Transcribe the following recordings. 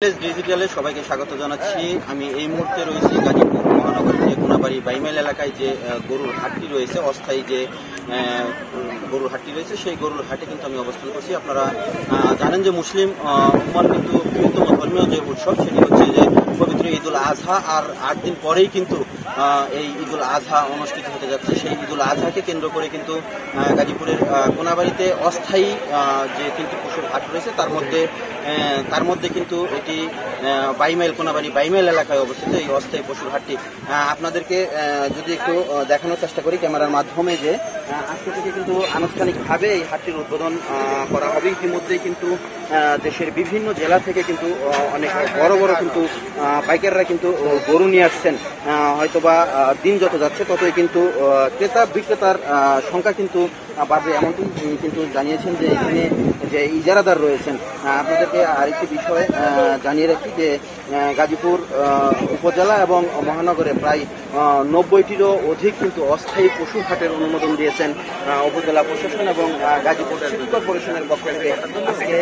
ডিজিটালে সবাইকে স্বাগত জানাচ্ছি। আমি এই মুহূর্তে রয়েছি গাজীপুর মহানগরীর যে কোনাবাড়ি বাইমাইল এলাকায় যে গরুর হাটটি রয়েছে, অস্থায়ী যে গরুর হাটটি রয়েছে, সেই গরুর হাটে কিন্তু আমি অবস্থান করছি। আপনারা জানেন যে মুসলিম উম্মার কিন্তু বৃহত্তম ধর্মীয় যে উৎসব সেটি হচ্ছে যে পবিত্র ঈদুল আজহা। আর 8 দিন পরেই কিন্তু এই ঈদুল আজহা অনুষ্ঠিত হতে যাচ্ছে। সেই ঈদুল আজহাকে কেন্দ্র করে কিন্তু গাজীপুরের কোনাবাড়িতে অস্থায়ী যে কিন্তু পশুর হাট রয়েছে তার মধ্যে কিন্তু এটি বাইমাইল কোনাবাড়ি বাইমাইল এলাকায় অবস্থিত এই অস্থায়ী পশুর হাটটি। আপনাদেরকে যদি একটু দেখানোর চেষ্টা করি ক্যামেরার মাধ্যমে, যে আজকে থেকে কিন্তু আনুষ্ঠানিকভাবে এই হাটটির উদ্বোধন করা হবে। ইতিমধ্যেই কিন্তু দেশের বিভিন্ন জেলা থেকে কিন্তু অনেক বড় বড় কিন্তু পাইকাররা কিন্তু গরু নিয়ে আসছেন। হয়তোবা দিন যত যাচ্ছে ততই কিন্তু ক্রেতা বিক্রেতার সংখ্যা কিন্তু বাড়বে, এমনটি কিন্তু জানিয়েছেন যে এখানে যে ইজারাদার রয়েছেন। আপনাদেরকে আরেকটি বিষয় জানিয়ে রাখি যে গাজীপুর উপজেলা এবং মহানগরে প্রায় 90টিরও অধিক কিন্তু অস্থায়ী পশু হাটের অনুমোদন দিয়েছেন উপজেলা প্রশাসন এবং গাজীপুর সিটি কর্পোরেশনের পক্ষ থেকে। আজকে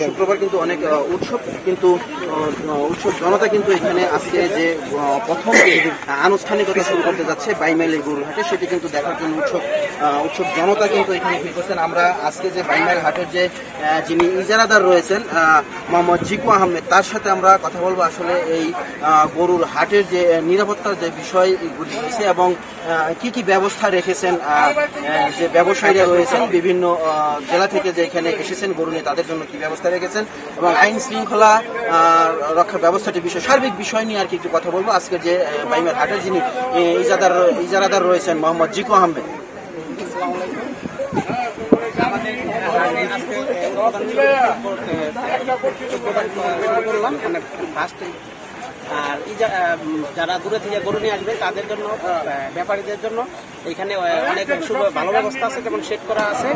শুক্রবার কিন্তু অনেক উৎসব জনতা কিন্তু এখানে আজকে যে প্রথম আনুষ্ঠানিকতা শুরু করতে যাচ্ছে বাইমাইলের গরুর হাটে, সেটি কিন্তু দেখার জন্য উৎসব জনতা কিন্তু এখানে ভিড় করছেন। আমরা আজকে যে বাইমাইল হাটের যে যিনি ইজারাদার রয়েছেন মোহাম্মদ জিকু আহমেদ, তার সাথে আমরা কথা বলবো আসলে এই গরুর হাটের যে নিরাপত্তার যে বিষয়গুলি রয়েছে এবং কি কি ব্যবস্থা রেখেছেন যে ব্যবসায়ীরা রয়েছেন বিভিন্ন জেলা থেকে যে এখানে এসেছেন গরু নিয়ে, তাদের জন্য কি ব্যবস্থা রেখেছেন এবং আইন শৃঙ্খলা রক্ষার ব্যবস্থাটি বিষয় সার্বিক বিষয় নিয়ে আর কি একটু কথা বলবো। আজকে যে বাইমাইল হাটের যিনি ইজারাদার রয়েছেন মোহাম্মদ জিকু আহমেদ। আর যারা দূরে থেকে গরু নিয়ে আসবে তাদের জন্য, ব্যাপারীদের জন্য এখানে অনেক ভালো ব্যবস্থা আছে, যেমন শেড করা আছে,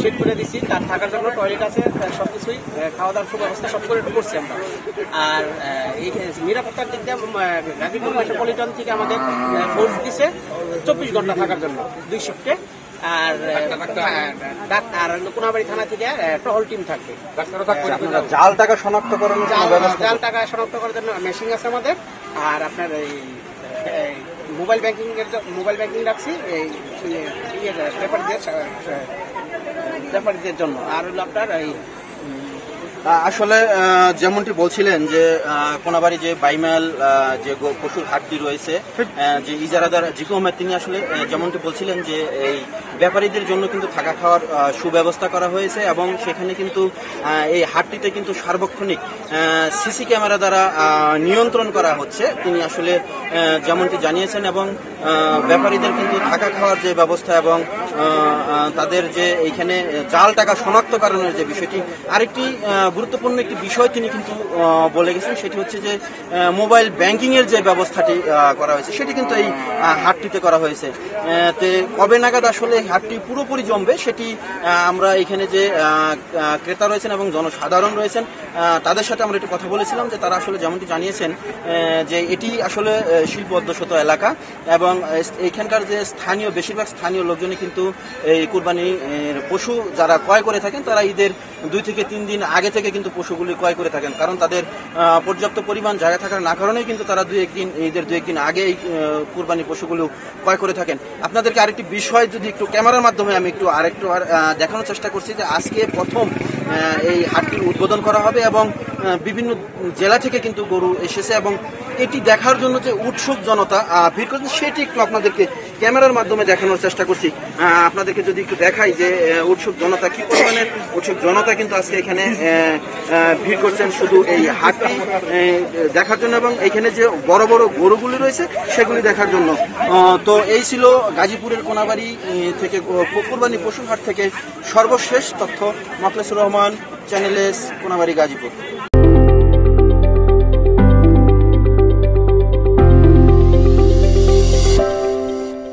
শেড করে দিচ্ছি, তার থাকার জন্য টয়লেট আছে, সবকিছুই খাওয়া দাওয়ার সুব্যবস্থা সব করে করছি আমরা। আর এই নিরাপত্তার দিক দিয়ে গাজীপুর মেট্রোপলিটন থেকে আমাদের ফোর্স দিছে 24 ঘন্টা থাকার জন্য 2 শিফটে। আর কোনাবাড়ি থানা থেকে টহল টিম থাকবে। জাল টাকা শনাক্ত করার জন্য মেশিন আছে আমাদের। আর আপনার এই মোবাইল ব্যাংকিং রাখছি এই ব্যাপারীদের জন্য। আর হলো আপনার এই আসলে যেমনটি বলছিলেন যে কোনাবাড়ি যে বাইমাইল যে পশুর হাটটি রয়েছে, যে ইজারাদার জিকু আহমেদ তিনি আসলে যেমনটি বলছিলেন যে এই ব্যাপারীদের জন্য কিন্তু থাকা খাওয়ার সুব্যবস্থা করা হয়েছে এবং সেখানে কিন্তু এই হাটটিতে কিন্তু সার্বক্ষণিক সিসি ক্যামেরা দ্বারা নিয়ন্ত্রণ করা হচ্ছে, তিনি আসলে যেমনটি জানিয়েছেন। এবং ব্যাপারীদের কিন্তু থাকা খাওয়ার যে ব্যবস্থা এবং তাদের যে এইখানে জাল টাকা শনাক্তকরণের যে বিষয়টি, আরেকটি গুরুত্বপূর্ণ একটি বিষয় তিনি কিন্তু বলে গেছেন, সেটি হচ্ছে যে মোবাইল ব্যাংকিং এর যে ব্যবস্থাটি করা হয়েছে সেটি কিন্তু এই হাটটিতে করা হয়েছে। তে কবে নাগাদ আসলে হাটটি পুরোপুরি জমবে সেটি আমরা এখানে যে ক্রেতা রয়েছেন এবং জনসাধারণ রয়েছেন তাদের সাথে আমরা একটু কথা বলেছিলাম, যে তারা আসলে যেমনটি জানিয়েছেন যে এটি আসলে শিল্প অধ্যুষিত এলাকা এবং এইখানকার যে বেশিরভাগ স্থানীয় লোকজনই কিন্তু এই কুরবানির পশু যারা ক্রয় করে থাকেন তারা ঈদের 2 থেকে 3 দিন আগে থেকে কিন্তু পশুগুলি ক্রয় করে থাকেন, কারণ তাদের পর্যাপ্ত পরিমাণ জায়গা থাকার না কারণেই কিন্তু তারা ঈদের 2-1 দিন আগে এই কুরবানি পশুগুলো ক্রয় করে থাকেন। আপনাদেরকে আরেকটি বিষয় যদি একটু ক্যামেরার মাধ্যমে আমি আরেকটু দেখানোর চেষ্টা করছি, যে আজকে প্রথম এই হাটটির উদ্বোধন করা হবে এবং বিভিন্ন জেলা থেকে কিন্তু গরু এসেছে এবং এটি দেখার জন্য যে উৎসুক জনতা ভিড় করছে সেটি একটু আপনাদেরকে ক্যামেরার মাধ্যমে দেখানোর চেষ্টা করছি। আপনাদেরকে যদি একটু দেখাই যে উৎসুক জনতা কি পরিমাণের উৎসুক জনতা কিন্তু আজকে এখানে ভিড় করছেন শুধু এই হাটটি দেখার জন্য এবং এখানে যে বড় বড় গরুগুলি রয়েছে সেগুলি দেখার জন্য। তো এই ছিল গাজীপুরের কোনাবাড়ি থেকে কুরবানি পশুর হাট থেকে সর্বশেষ তথ্য। Mokhlesur Rahman, channel S, Konabari, Gazipur.